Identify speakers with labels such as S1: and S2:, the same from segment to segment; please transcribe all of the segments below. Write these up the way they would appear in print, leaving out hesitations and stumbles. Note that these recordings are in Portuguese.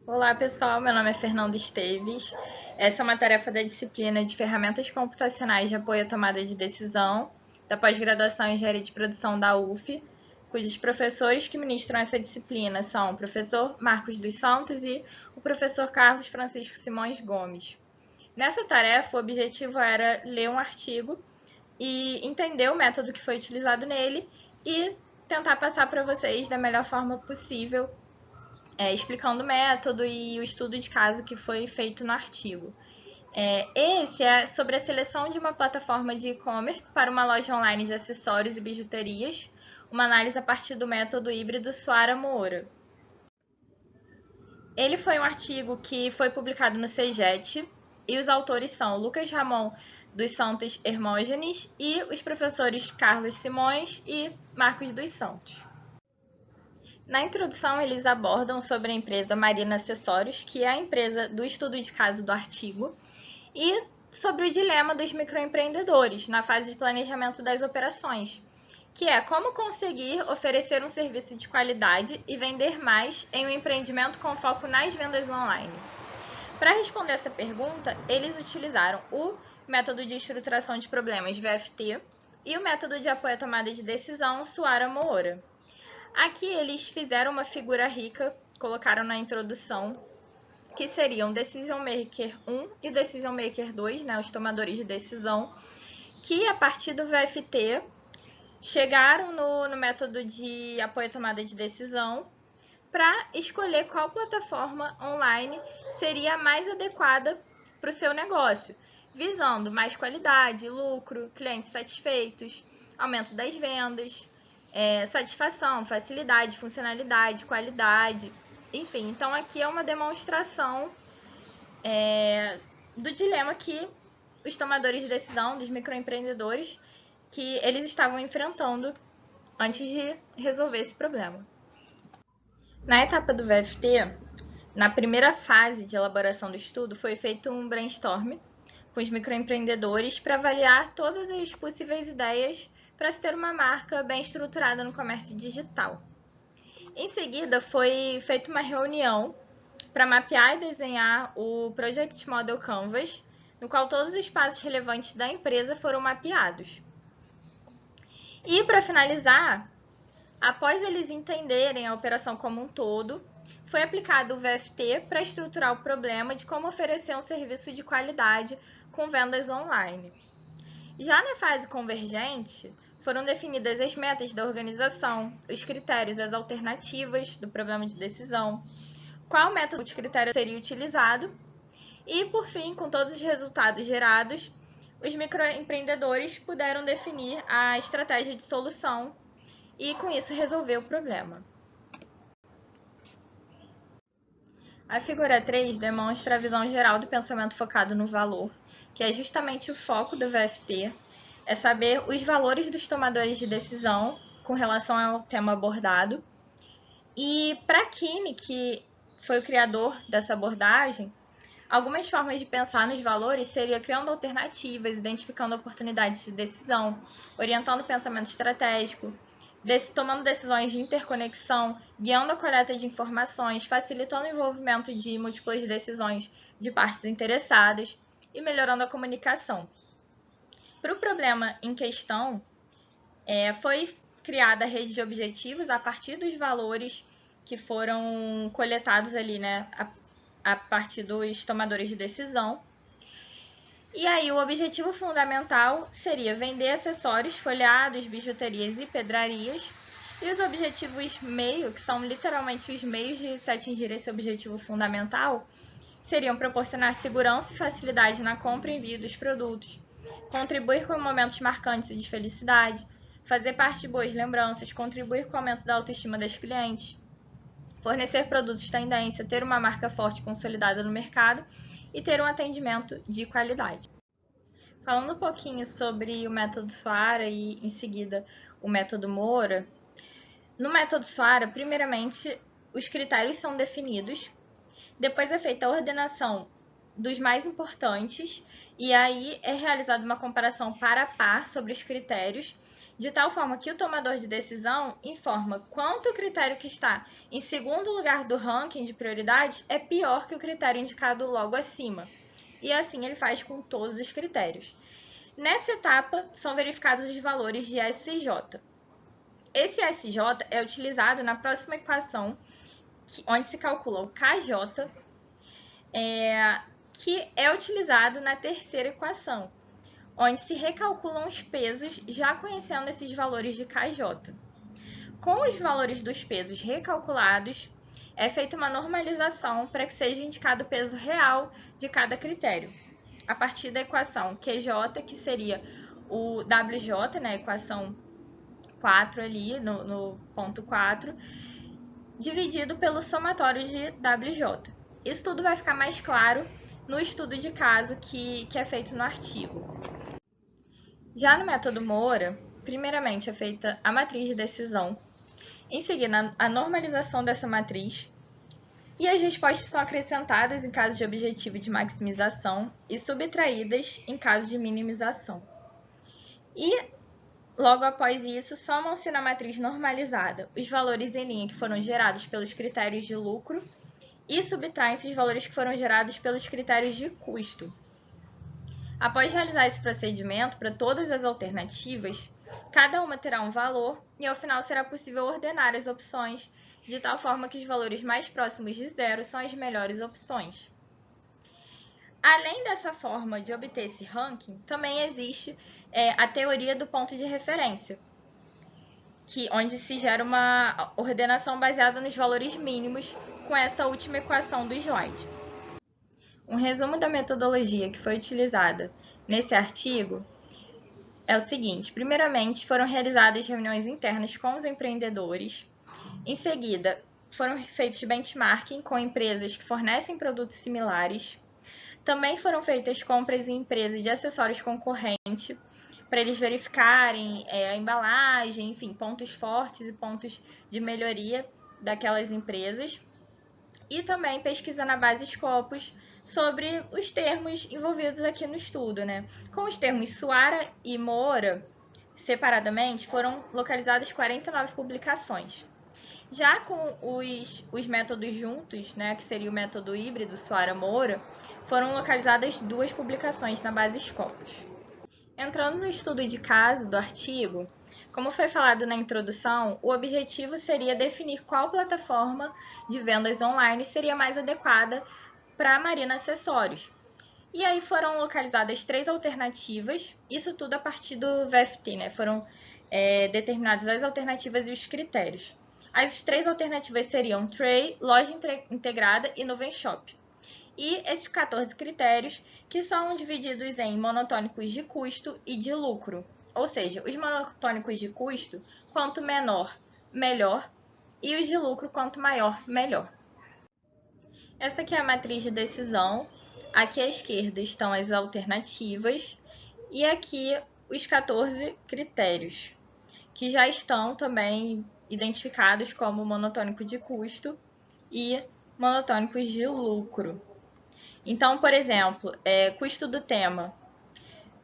S1: Olá pessoal, meu nome é Fernanda Esteves. Essa é uma tarefa da disciplina de Ferramentas Computacionais de Apoio à Tomada de Decisão, da pós-graduação em Engenharia de Produção da UF, cujos professores que ministram essa disciplina são o professor Marcos dos Santos e o professor Carlos Francisco Simões Gomes. Nessa tarefa, o objetivo era ler um artigo e entender o método que foi utilizado nele e tentar passar para vocês da melhor forma possível explicando o método e o estudo de caso que foi feito no artigo. Esse é sobre a seleção de uma plataforma de e-commerce para uma loja online de acessórios e bijuterias, uma análise a partir do método híbrido Suara-Moura. Ele foi um artigo que foi publicado no CEGET e os autores são Lucas Ramon dos Santos Hermógenes e os professores Carlos Simões e Marcos dos Santos. Na introdução, eles abordam sobre a empresa Marina Acessórios, que é a empresa do estudo de caso do artigo, e sobre o dilema dos microempreendedores na fase de planejamento das operações, que é como conseguir oferecer um serviço de qualidade e vender mais em um empreendimento com foco nas vendas online. Para responder essa pergunta, eles utilizaram o método de estruturação de problemas VFT e o método de apoio à tomada de decisão Suara-Moura. Aqui eles fizeram uma figura rica, colocaram na introdução, que seriam Decision Maker 1 e Decision Maker 2, né, os tomadores de decisão, que a partir do VFT chegaram no método de apoio à tomada de decisão para escolher qual plataforma online seria a mais adequada para o seu negócio, visando mais qualidade, lucro, clientes satisfeitos, aumento das vendas, satisfação, facilidade, funcionalidade, qualidade, enfim. Então aqui é uma demonstração do dilema que os tomadores de decisão, dos microempreendedores, que eles estavam enfrentando antes de resolver esse problema. Na etapa do VFT, na primeira fase de elaboração do estudo, foi feito um brainstorm com os microempreendedores para avaliar todas as possíveis ideias para se ter uma marca bem estruturada no comércio digital. Em seguida, foi feita uma reunião para mapear e desenhar o Project Model Canvas, no qual todos os passos relevantes da empresa foram mapeados. E, para finalizar, após eles entenderem a operação como um todo, foi aplicado o VFT para estruturar o problema de como oferecer um serviço de qualidade com vendas online. Já na fase convergente, foram definidas as metas da organização, os critérios, as alternativas do problema de decisão, qual método de critério seria utilizado e, por fim, com todos os resultados gerados, os microempreendedores puderam definir a estratégia de solução e, com isso, resolver o problema. A figura 3 demonstra a visão geral do pensamento focado no valor, que é justamente o foco do VFT, é saber os valores dos tomadores de decisão com relação ao tema abordado. E para Kine, que foi o criador dessa abordagem, algumas formas de pensar nos valores seria criando alternativas, identificando oportunidades de decisão, orientando o pensamento estratégico, tomando decisões de interconexão, guiando a coleta de informações, facilitando o envolvimento de múltiplas decisões de partes interessadas e melhorando a comunicação. Para o problema em questão, foi criada a rede de objetivos a partir dos valores que foram coletados ali, né, a partir dos tomadores de decisão. E aí o objetivo fundamental seria vender acessórios, folhados, bijuterias e pedrarias. E os objetivos meio, que são literalmente os meios de se atingir esse objetivo fundamental, seriam proporcionar segurança e facilidade na compra e envio dos produtos, contribuir com momentos marcantes e de felicidade, fazer parte de boas lembranças, contribuir com o aumento da autoestima das clientes, fornecer produtos tendência, ter uma marca forte consolidada no mercado e ter um atendimento de qualidade. Falando um pouquinho sobre o método Suara e, em seguida, o método Moura, no método Suara, primeiramente, os critérios são definidos, depois é feita a ordenação dos mais importantes e aí é realizada uma comparação par a par sobre os critérios de tal forma que o tomador de decisão informa quanto o critério que está em segundo lugar do ranking de prioridades é pior que o critério indicado logo acima. E assim ele faz com todos os critérios. Nessa etapa, são verificados os valores de SJ. Esse SJ é utilizado na próxima equação, onde se calcula o KJ, que é utilizado na terceira equação, onde se recalculam os pesos já conhecendo esses valores de KJ. Com os valores dos pesos recalculados, é feita uma normalização para que seja indicado o peso real de cada critério, a partir da equação QJ, que seria o WJ, né, a equação 4 ali, no ponto 4, dividido pelo somatório de WJ. Isso tudo vai ficar mais claro no estudo de caso que é feito no artigo. Já no método Moura, primeiramente é feita a matriz de decisão, em seguida a normalização dessa matriz, e as respostas são acrescentadas em caso de objetivo de maximização e subtraídas em caso de minimização. E, logo após isso, somam-se na matriz normalizada os valores em linha que foram gerados pelos critérios de lucro e subtraem-se os valores que foram gerados pelos critérios de custo. Após realizar esse procedimento para todas as alternativas, cada uma terá um valor e, ao final, será possível ordenar as opções de tal forma que os valores mais próximos de zero são as melhores opções. Além dessa forma de obter esse ranking, também existe a teoria do ponto de referência, onde se gera uma ordenação baseada nos valores mínimos com essa última equação do slide. Um resumo da metodologia que foi utilizada nesse artigo é o seguinte: primeiramente, foram realizadas reuniões internas com os empreendedores. Em seguida, foram feitos benchmarking com empresas que fornecem produtos similares. Também foram feitas compras em empresas de acessórios concorrentes, para eles verificarem a embalagem, enfim, pontos fortes e pontos de melhoria daquelas empresas. E também pesquisa na base Scopus sobre os termos envolvidos aqui no estudo, né? Com os termos Suara e Moura, separadamente, foram localizadas 49 publicações. Já com os métodos juntos, né, que seria o método híbrido Suara-Moura, foram localizadas 2 publicações na base Scopus. Entrando no estudo de caso do artigo, como foi falado na introdução, o objetivo seria definir qual plataforma de vendas online seria mais adequada para a Marina Acessórios. E aí foram localizadas 3 alternativas, isso tudo a partir do VFT, né? Foram determinadas as alternativas e os critérios. As 3 alternativas seriam Tray, Loja Integrada e Nuvem Shop. E esses 14 critérios que são divididos em monotônicos de custo e de lucro. Ou seja, os monotônicos de custo, quanto menor, melhor, e os de lucro, quanto maior, melhor. Essa aqui é a matriz de decisão. Aqui à esquerda estão as alternativas e aqui os 14 critérios, que já estão também identificados como monotônico de custo e monotônicos de lucro. Então, por exemplo, custo do tema.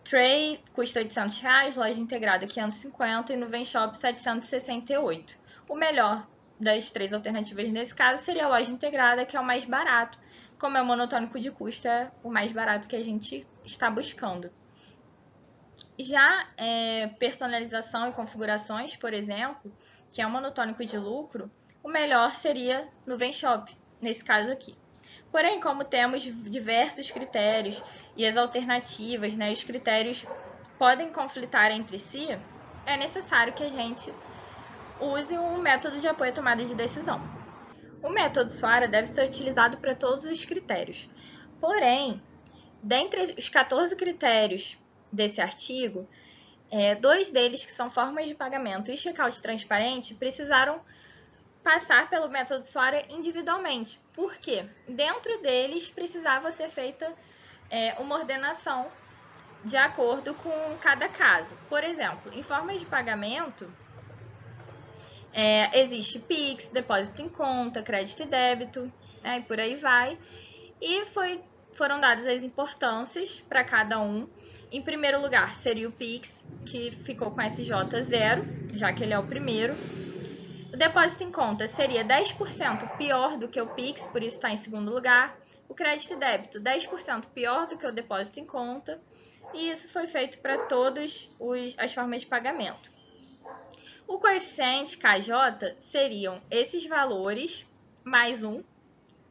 S1: Tray custa R$800, loja integrada R$550 e Nuvem Shop R$768. O melhor das 3 alternativas nesse caso seria a loja integrada, que é o mais barato. Como é monotônico de custo, é o mais barato que a gente está buscando. Já personalização e configurações, por exemplo, que é um monotônico de lucro, o melhor seria Nuvem Shop, nesse caso aqui. Porém, como temos diversos critérios e as alternativas, né, os critérios podem conflitar entre si, é necessário que a gente use um método de apoio à tomada de decisão. O método Suara deve ser utilizado para todos os critérios. Porém, dentre os 14 critérios desse artigo, 2 deles, que são formas de pagamento e checkout transparente, precisaram passar pelo método Suara individualmente. Por quê? Dentro deles precisava ser feita uma ordenação de acordo com cada caso. Por exemplo, em formas de pagamento, existe Pix, depósito em conta, crédito e débito, e por aí vai. E foram dadas as importâncias para cada um. em primeiro lugar seria o Pix, que ficou com SJ 0, já que ele é o primeiro. O depósito em conta seria 10% pior do que o Pix, por isso está em segundo lugar. O crédito e débito, 10% pior do que o depósito em conta. E isso foi feito para todas as formas de pagamento. O coeficiente KJ seriam esses valores mais 1.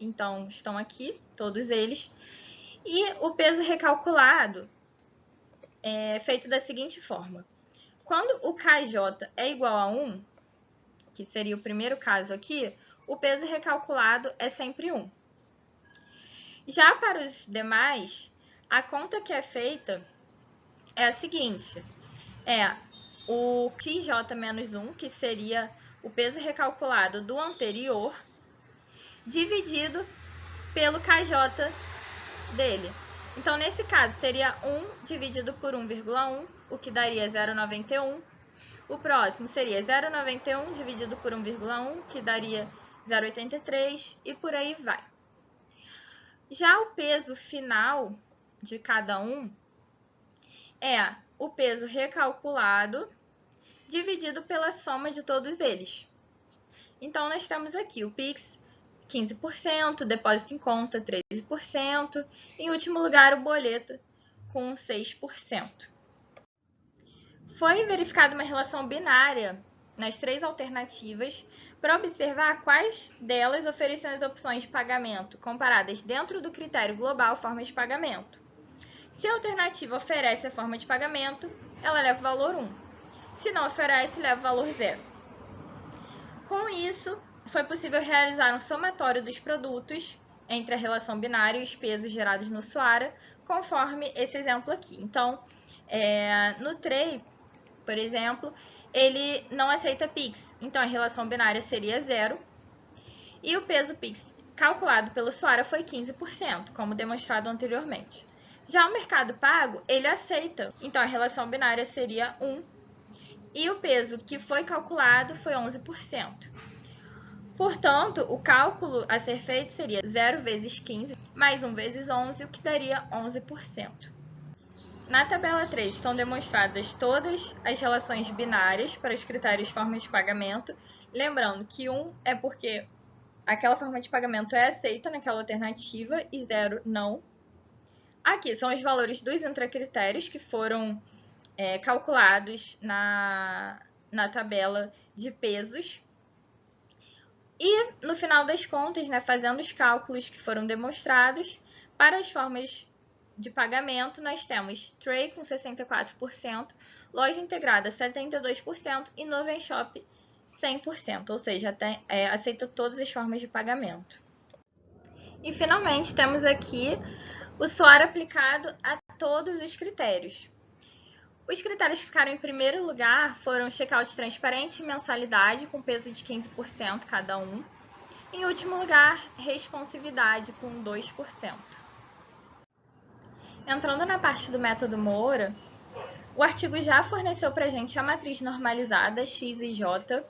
S1: Então, estão aqui, todos eles. E o peso recalculado é feito da seguinte forma. Quando o KJ é igual a 1, que seria o primeiro caso aqui, o peso recalculado é sempre 1. Já para os demais, a conta que é feita é a seguinte, é o XJ menos 1, que seria o peso recalculado do anterior, dividido pelo KJ dele. Então, nesse caso, seria 1 dividido por 1,1, o que daria 0,91. O próximo seria 0,91 dividido por 1,1, que daria 0,83, e por aí vai. Já o peso final de cada um é o peso recalculado dividido pela soma de todos eles. Então, nós temos aqui o Pix 15%, depósito em conta 13%, e em último lugar o boleto com 6%. Foi verificada uma relação binária nas 3 alternativas para observar quais delas ofereciam as opções de pagamento comparadas dentro do critério global forma de pagamento. Se a alternativa oferece a forma de pagamento, ela leva o valor 1. Se não oferece, leva o valor 0. Com isso, foi possível realizar um somatório dos produtos entre a relação binária e os pesos gerados no SUARA, conforme esse exemplo aqui. Então, no TREI, por exemplo, ele não aceita Pix, então a relação binária seria 0, e o peso Pix calculado pelo SUARA foi 15%, como demonstrado anteriormente. Já o Mercado Pago, ele aceita, então a relação binária seria 1, e o peso que foi calculado foi 11%. Portanto, o cálculo a ser feito seria 0 vezes 15 mais 1 vezes 11, o que daria 11%. Na tabela 3 estão demonstradas todas as relações binárias para os critérios forma de pagamento, lembrando que 1 é porque aquela forma de pagamento é aceita naquela alternativa e 0 não. Aqui são os valores dos intracritérios que foram calculados na tabela de pesos. E, no final das contas, fazendo os cálculos que foram demonstrados, para as formas de pagamento, nós temos Tray com 64%, Loja Integrada 72% e Nuvem Shop 100%, ou seja, aceita todas as formas de pagamento. E, finalmente, temos aqui o SUARA aplicado a todos os critérios. Os critérios que ficaram em primeiro lugar foram checkout transparente e mensalidade, com peso de 15% cada um. Em último lugar, responsividade, com 2%. Entrando na parte do método Moura, o artigo já forneceu para a gente a matriz normalizada X e J,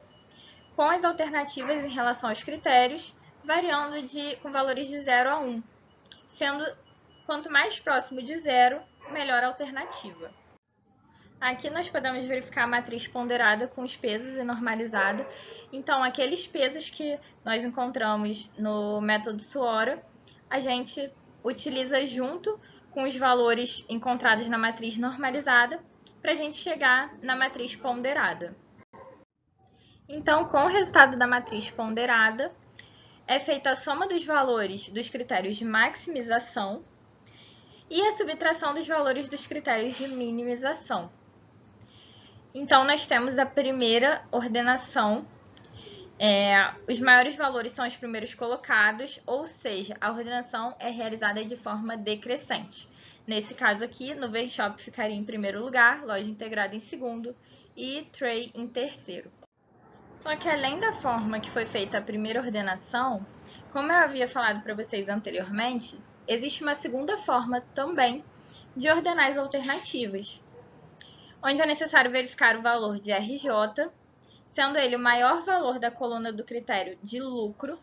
S1: com as alternativas em relação aos critérios, variando com valores de 0 a 1, sendo quanto mais próximo de 0, melhor a alternativa. Aqui nós podemos verificar a matriz ponderada com os pesos e normalizada. Então, aqueles pesos que nós encontramos no método SUARA, a gente utiliza junto com os valores encontrados na matriz normalizada para a gente chegar na matriz ponderada. Então, com o resultado da matriz ponderada, é feita a soma dos valores dos critérios de maximização e a subtração dos valores dos critérios de minimização. Então, nós temos a primeira ordenação, os maiores valores são os primeiros colocados, ou seja, a ordenação é realizada de forma decrescente. Nesse caso aqui, Nuvem Shop ficaria em primeiro lugar, Loja Integrada em segundo e Tray em terceiro. Só que além da forma que foi feita a primeira ordenação, como eu havia falado para vocês anteriormente, existe uma segunda forma também de ordenar as alternativas, onde é necessário verificar o valor de RJ, sendo ele o maior valor da coluna do critério de lucro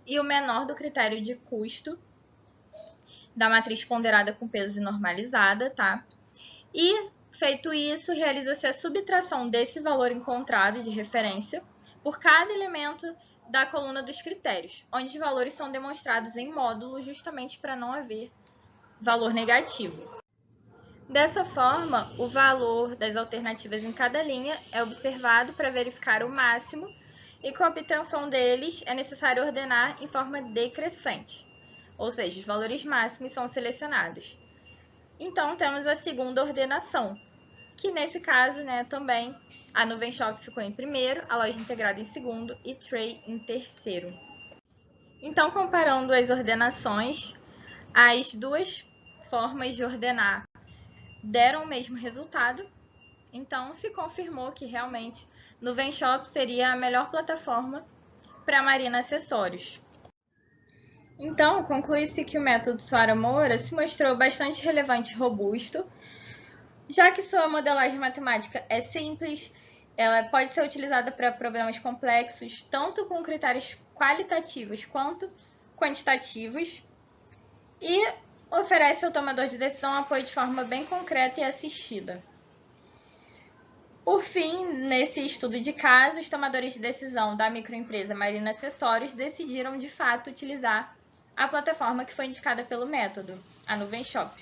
S1: e o menor do critério de custo, da matriz ponderada com peso e normalizada, tá? E, feito isso, realiza-se a subtração desse valor encontrado de referência por cada elemento da coluna dos critérios, onde os valores são demonstrados em módulo justamente para não haver valor negativo. Dessa forma, o valor das alternativas em cada linha é observado para verificar o máximo e com a obtenção deles é necessário ordenar em forma decrescente, ou seja, os valores máximos são selecionados. Então, temos a segunda ordenação, que nesse caso, também a Nuvem Shop ficou em primeiro, a Loja Integrada em segundo e Tray em terceiro. Então, comparando as ordenações, as duas formas de ordenar deram o mesmo resultado, então se confirmou que realmente Nuvem Shop seria a melhor plataforma para Marina Acessórios. Então, conclui-se que o método Soara-Moura se mostrou bastante relevante e robusto, já que sua modelagem matemática é simples, ela pode ser utilizada para problemas complexos, tanto com critérios qualitativos quanto quantitativos, e oferece ao tomador de decisão apoio de forma bem concreta e assistida. Por fim, nesse estudo de caso, os tomadores de decisão da microempresa Marina Acessórios decidiram de fato utilizar a plataforma que foi indicada pelo método, a Nuvem Shop,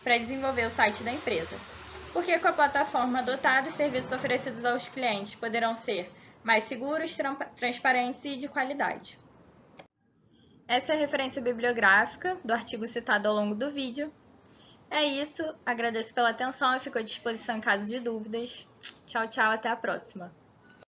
S1: para desenvolver o site da empresa. Porque com a plataforma adotada, os serviços oferecidos aos clientes poderão ser mais seguros, transparentes e de qualidade. Essa é a referência bibliográfica do artigo citado ao longo do vídeo. É isso, agradeço pela atenção e fico à disposição em caso de dúvidas. Tchau, tchau, até a próxima!